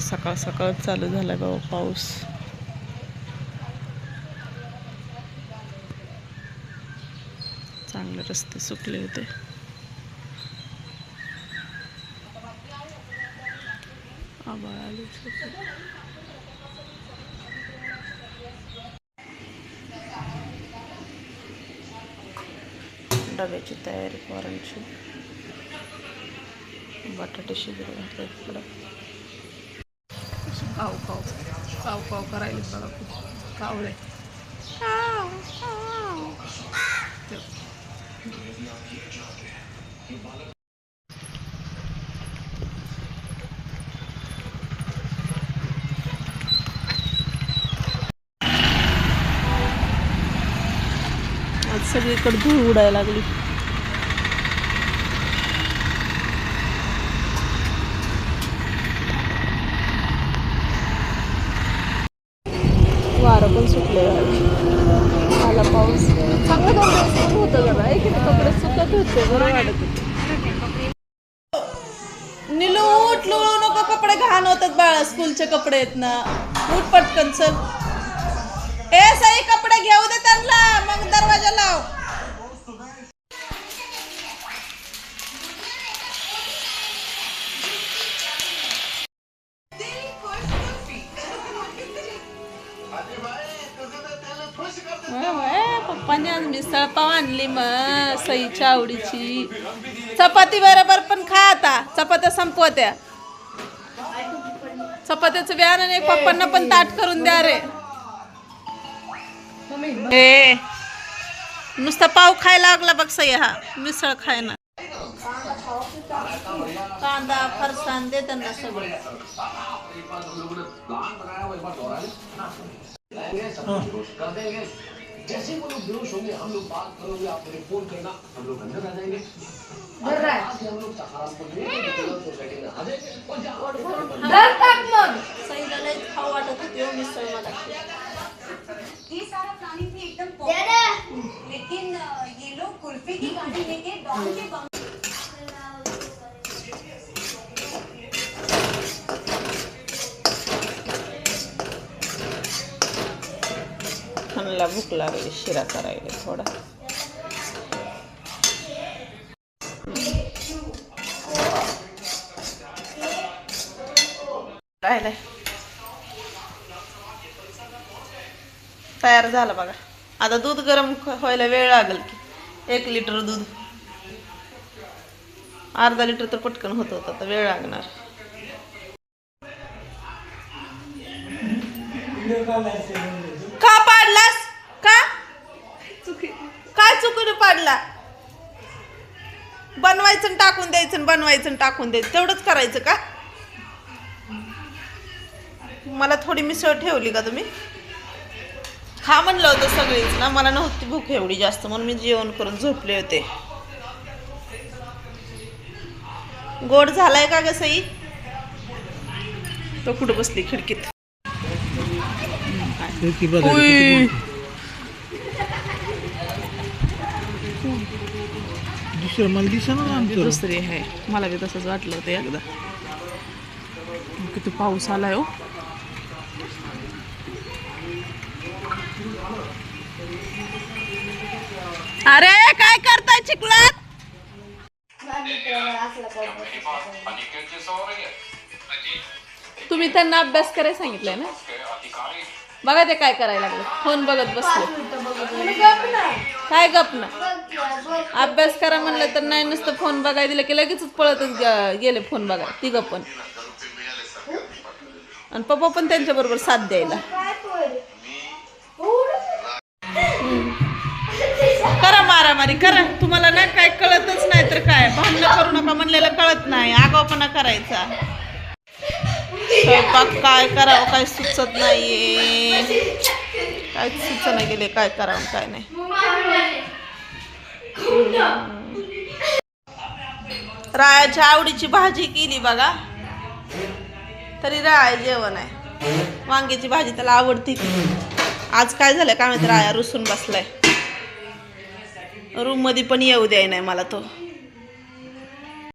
सकाळ सकाळ चालू झाला बाबा पाऊस. चांगले रस्ते सुकले होते. आभाळ आले. डब्याची तयारी पोरांची. बटाटे शिजले घातले इकडं. काव काव काव काव करायला बघा खूप कावळे. आज सगळीकडे धूळ उडायला लागली. वारं पण सुटले. आला पाऊस. चांगला 2 दिवस होतं जरा आहे की नाही. कपडे सुकत होते. बरं वाटत होते. निलू उठ, लोळू नको. कपडे घाण होतात बाळा. स्कूलचे कपडे आहेत ना. उठ पटकन चल. ए सई कपडे घेऊ दे त्यांना. मग दरवाजा लाव. पप्पाने आज मिसळ पाव आणली मग सईच्या आवडीची. चपाती बरोबर पण खा आता. चपात्या संपवत्या. चपात्याचं व्यान आणि पप्पांना पण ताट करून द्या रे. ए नुसता पाव खायला लागला बघ सई. हा मिसळ खाय ना. कांदा फरसाण दे त्यांना सगळं. जैसे वो लोग बेहोश होंगे हम लोग बात करोगे आप मुझे फोन करना हम लोग अंदर आ जाएंगे. डर रहा है हम लोग सहारनपुर में सोसाइटी में आ जाएंगे और डर तक मत सही लगे खाओ वाटत होती हो मिसळ मला. ये सारा प्लानिंग भी एकदम लेकिन ये लोग कुल्फी की गाड़ी लेके डॉन के खानला भूक लागली. शिरा करायला थोडा. राहिलाय तयार झालं बघा. आता दूध गरम व्हायला वेळ लागेल की. 1 लिटर दूध. अर्धा लिटर तर पटकन होत होतं. तर वेळ लागणार. का पाडलास? का काय चुकीने पाडला? बनवायचं टाकून द्यायचं. बनवायचं टाकून द्यायचं. तेवढंच करायचं का? मला थोडी मिसळ ठेवली का तुम्ही? खा म्हणलं होतं सगळीच ना. मला नव्हती भूक एवढी जास्त म्हणून मी जेवण करून झोपले होते. गोड झालाय का ग सई? तो कुठं बसली खिडकीत. दुसरी आहे. मला बी तसंच वाटलं होतं एकदा. किती पाऊस आलाय हो. अरे काय करताय चिखलात? तुम्ही त्यांना अभ्यास करायला सांगितलंय ना. बघा ते काय करायला लागले. फोन बघत बसले. काय गप ना. अभ्यास करा म्हणलं तर नाही. नुसतं फोन बघायला दिलं की लगेच पळतच गेले फोन बघाय. ती गप पण आणि पप्पा पण त्यांच्या बरोबर साथ द्यायला. करा मारामारी करा. तुम्हाला ना काय कळतच नाही तर काय. भांडण करू नका म्हणलेलं कळत नाही. आगाऊपणा करायचा. स्वयंपाक काय करावं काय सुचत नाहीये. काय सुचना गेले काय करावं काय नाही. रायाच्या आवडीची भाजी केली बघा. तरी राय जेवण आहे. वांग्याची भाजी त्याला आवडती. आज काय झालं काय माहिती. राया रुसून बसलाय. रूम मध्ये पण येऊ द्याय नाही मला तो.